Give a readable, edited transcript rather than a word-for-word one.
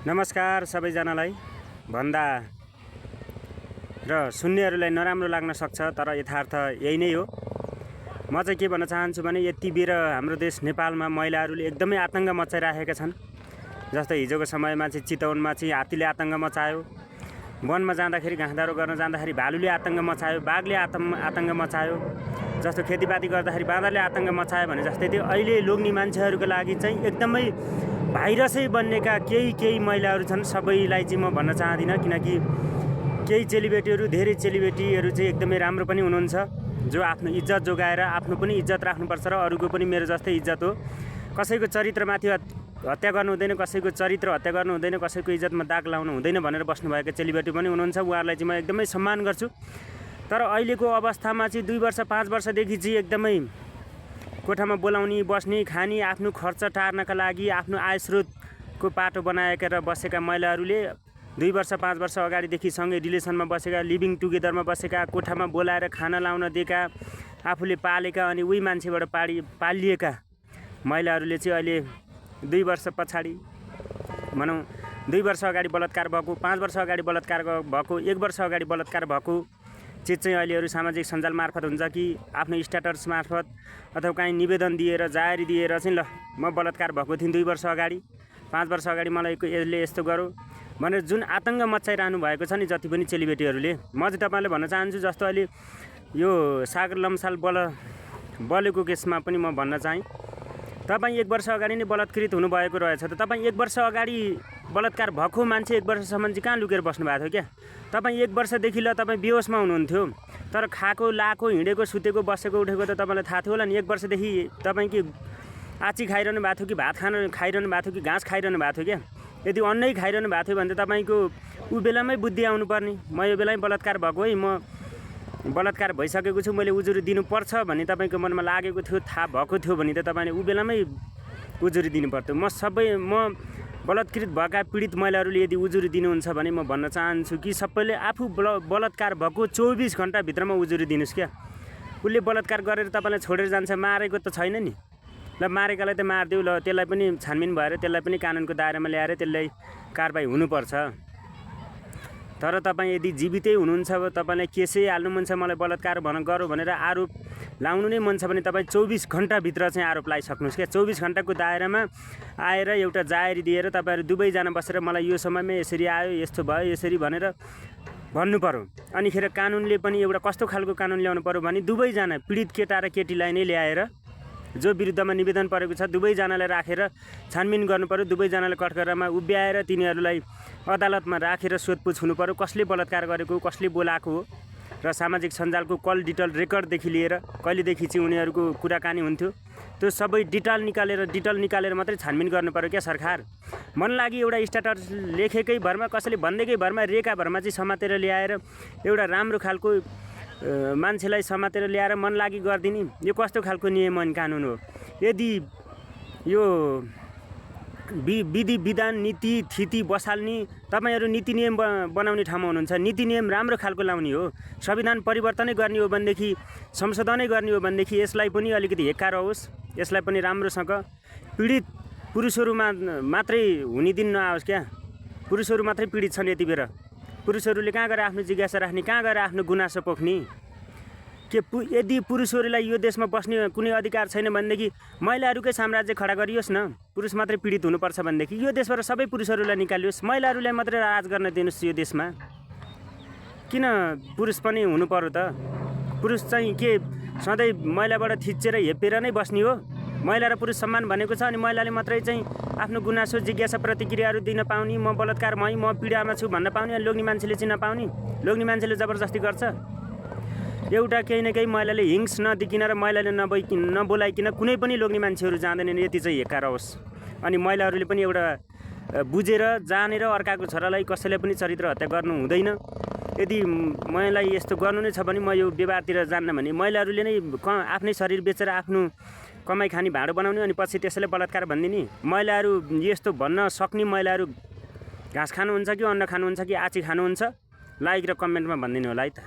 नमस्कार सबैजनालाई। भन्दा र सुन्नेहरूलाई नराम्रो लाग्न सक्छ, तर यथार्थ यही नै हो। म चाहिँ के भन्न चाहन्छु भने यति बेर हाम्रो देश नेपालमा महिलाहरूले एकदमै आतंक मचाइराखेका छन्। जस्तै हिजोको समयमा चाहिँ चितवनमा चाहिँ हात्तीले आतंक मचायो, वनमा जाँदाखेरि घाँसदारो गर्न जाँदाखेरि भालुले आतंक मचायो, बाघले आतंक मचायो, जस्तो खेतीपाती गर्दाखेरि बाँदरले आतंक मचायो भने जस्तै त्यो अहिले लोग्ने मान्छेहरूको लागि चाहिँ एकदमै भाइरसै बन्नेका केही महिलाहरू छन्। सबैलाई चाहिँ म भन्न चाहदिनँ, किनकि केही चेलीबेटीहरू, धेरै चेलीबेटीहरू चाहिँ एकदमै राम्रो पनि हुनुहुन्छ, जो आफ्नो इज्जत जोगाएर आफ्नो पनि इज्जत राख्नुपर्छ र अरूको पनि मेरो जस्तै इज्जत हो। कसैको चरित्रमाथि हत्या गर्नु हुँदैन, कसैको चरित्र हत्या गर्नु हुँदैन, कसैको इज्जतमा दाग लाउनु हुँदैन भनेर बस्नुभएका चेलीबेटी पनि हुनुहुन्छ। उहाँहरूलाई चाहिँ म एकदमै सम्मान गर्छु। तर अहिलेको अवस्थामा चाहिँ 2 वर्ष 5 वर्षदेखि चाहिँ एकदमै कोठामा बोलाउने, बस्ने, खाने, आफ्नो खर्च टार्नका लागि आफ्नो आय स्रोतको पाटो बनाएर बसेका महिलाहरूले 2 वर्ष 5 वर्ष अगाडिदेखि सँगै रिलेसनमा बसेका, लिभिङ टुगेदरमा बसेका, कोठामा बोलाएर खाना लाउन दिएका, आफूले पालेका अनि उही मान्छेबाट पालिएका महिलाहरूले चाहिँ अहिले 2 वर्ष पछाडि भनौँ 2 वर्ष अगाडि बलात्कार भएको, 5 वर्ष अगाडि बलात्कार भएको, 1 वर्ष अगाडि बलात्कार भएको चिज चाहिँ अहिलेहरू सामाजिक सञ्जाल मार्फत हुन्छ कि आफ्नो स्ट्याटस मार्फत अथवा काहीँ निवेदन दिएर जाहेरी दिएर चाहिँ ल म बलात्कार भएको थिएँ 2 वर्ष अगाडि, 5 वर्ष अगाडि मलाई यसले यस्तो गरो भनेर जुन आतंक मचाइरहनु भएको छ नि जति पनि चेलीबेटीहरूले, म चाहिँ तपाईँलाई भन्न चाहन्छु। जस्तो अहिले यो सागर लम्साल बलेको केसमा पनि म भन्न चाहेँ, तपाईँ 1 वर्ष अगाडि नै बलात्कृत हुनुभएको रहेछ त तपाईँ 1 वर्ष अगाडि बलात्कार भएको मान्छे 1 वर्षसम्म चाहिँ कहाँ लुकेर बस्नु भएको थियो क्या? तपाईँ 1 वर्षदेखि ल तपाईँ बेहोसमा हुनुहुन्थ्यो, तर खाएको, लाएको, हिँडेको, सुतेको, बसेको, उठेको त तपाईँलाई थाहा थियो होला नि। 1 वर्षदेखि तपाईँ कि आची खाइरहनु भएको थियो कि भात खाइरहनु भएको थियो कि घाँस खाइरहनु भएको थियो क्या? यदि अन्नै खाइरहनु भएको थियो भने त तपाईँको ऊ बेलामै बुद्धि आउनुपर्ने, म यो बेलामै बलात्कार भएको है, म बलात्कार भइसकेको छु, मैले उजुरी दिनुपर्छ भन्ने तपाईँको मनमा लागेको थियो, थाहा भएको थियो भने त तपाईँले ऊ बेलामै उजुरी दिनुपर्थ्यो। म बलात्कृत भएका पीडित महिलाहरूले यदि उजुरी दिनुहुन्छ भने म भन्न चाहन्छु कि सबैले आफू बलात्कार भएको 24 घन्टाभित्रमा उजुरी दिनुहोस् क्या। उसले बलात्कार गरेर तपाईँलाई छोडेर जान्छ, मारेको त छैन नि, ल मारेकालाई त मारिदेऊ, ल त्यसलाई पनि छानबिन भएर त्यसलाई पनि कानुनको दायरामा ल्याएर त्यसलाई कारबाही हुनुपर्छ। तर तपाईँ यदि जीवितै हुनुहुन्छ, तपाईँलाई केसै हाल्नु मन छ, मलाई बलात्कार गरौँ भनेर आरोप लाउनु नै मन छ भने तपाईँ 24 घन्टाभित्र चाहिँ आरोप लगाइसक्नुहोस् क्या। 24 घन्टाको दायरामा आएर एउटा जाहेरी दिएर तपाईँहरू दुवैजना बसेर मलाई यो समयमा यसरी आयो, यस्तो भयो, यसरी भनेर भन्नु पर्यो। अनिखेर कानुनले पनि एउटा कस्तो खालको कानुन ल्याउनु पर्यो भने दुवैजना पीडित केटा र केटीलाई नै ल्याएर जो विरुद्धमा निवेदन परेको छ दुवैजनालाई राखेर छानबिन गर्नु पर्यो, दुवैजनालाई कठघरामा उभ्याएर तिनीहरूलाई अदालतमा राखेर सोधपुछ हुनु पर्यो, कसले बलात्कार गरेको, कसले बोलाएको हो र सामाजिक सञ्जालको कल डिटेल रेकर्डदेखि लिएर कहिलेदेखि चाहिँ उनीहरूको कुराकानी हुन्थ्यो त्यो सबै डिटेल निकालेर मात्रै छानबिन गर्नु पर्यो क्या सरकार। मन लागि एउटा स्ट्याटस लेखेकै भरमा, कसैले भन्दैकै भरमा, रेखा भरमा चाहिँ समातेर ल्याएर एउटा राम्रो खालको मान्छेलाई समातेर ल्याएर मन लागि गरिदिने, यो कस्तो खालको नियम अनि कानुन हो? यदि यो विधि विधान नीति थिति बसाल्ने, तपाईँहरू नीति नियम बनाउने ठाउँमा हुनुहुन्छ, नीति नियम राम्रो खालको लाउने हो, संविधान परिवर्तनै गर्ने हो भनेदेखि, संशोधनै गर्ने हो भनेदेखि यसलाई पनि अलिकति हेक्का रहोस्, यसलाई पनि राम्रोसँग पीडित पुरुषहरूमा मात्रै हुने दिन नआओस् क्या। पुरुषहरू मात्रै पीडित छन् यति बेर, पुरुषहरूले कहाँ गएर आफ्नो जिज्ञासा राख्ने, कहाँ गएर आफ्नो गुनासो पोख्ने के? यदि पुरुषहरूलाई यो देशमा बस्ने कुनै अधिकार छैन भनेदेखि महिलाहरूकै साम्राज्य खडा गरियोस् न। पुरुष मात्रै पीडित हुनुपर्छ भनेदेखि यो देशबाट सबै पुरुषहरूलाई निकालियोस्, महिलाहरूलाई मात्रै राज गर्न दिनुहोस् यो देशमा। किन पुरुष पनि हुनु पर्यो त? पुरुष चाहिँ के सधैँ महिलाबाट थिचेर हेपेर नै बस्ने हो? महिला र पुरुष सम्मान भनेको छ, अनि महिलाले मात्रै चाहिँ आफ्नो गुनासो, जिज्ञासा, प्रतिक्रियाहरू दिन पाउने, म बलात्कार भएँ, म पीडामा छु भन्न पाउने, अनि लोग्ने मान्छेले चाहिँ नपाउने? लोग्ने मान्छेले जबरजस्ती गर्छ? एउटा केही न केही महिलाले हिङ्स नदिकिन र महिलाले नबोलाइकिन कुनै पनि लोग्ने मान्छेहरू जाँदैनन्, यति चाहिँ हेक्का रहोस्। अनि महिलाहरूले पनि एउटा बुझेर जानेर अर्काको छोरालाई कसैलाई पनि चरित्र हत्या गर्नु हुँदैन। यदि मलाई यस्तो गर्नु नै छ भने म यो व्यवहारतिर जान्न भने महिलाहरूले नै आफ्नै शरीर बेचेर आफ्नो कमाइ खाने भाँडो बनाउने अनि पछि त्यसैलाई बलात्कार भनिदिने? महिलाहरू यस्तो भन्न सक्ने महिलाहरू घाँस खानुहुन्छ कि अन्न खानुहुन्छ कि आची खानुहुन्छ? लाइक र कमेन्टमा भनिदिनु होला है त।